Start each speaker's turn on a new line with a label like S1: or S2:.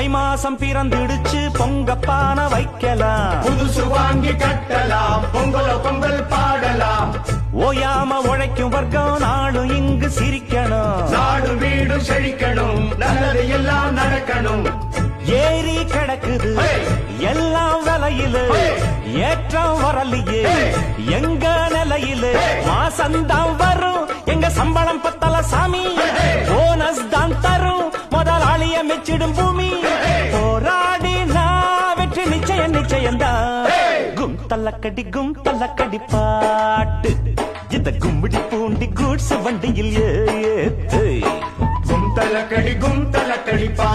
S1: தை மாசம் பிறந்திடுச்சு பொங்கப்பான வைக்கலாம்,
S2: புதுசு வாங்கி கட்டலாம், பொங்கல் பாடலாம்.
S1: ஓயாம உழைக்கும் வர்க்கம் நாளும் இங்கு சிரிக்கணும்,
S2: நாடு வீடு செழிக்கணும், நல்லது எல்லாம் நடக்கணும்.
S1: ஏரி கிடக்குது எல்லாம் விலையில, ஏற்றம் வரலையே எங்க நிலையில. மாசந்தான் வரும் எங்க சம்பளம் பத்தல சாமி, போனஸ் தான் தரும் முதலாளிய மெச்சிடும் பூமி. போராடி நான் வெற்றி நிச்சயம் நிச்சயம்தான். கும் தல்லக்கடி பாட்டு இந்த கும்பிடி பூண்டி கூட்ஸ் வண்டியில் ஏத்து.
S2: கும் தலக்கடி பா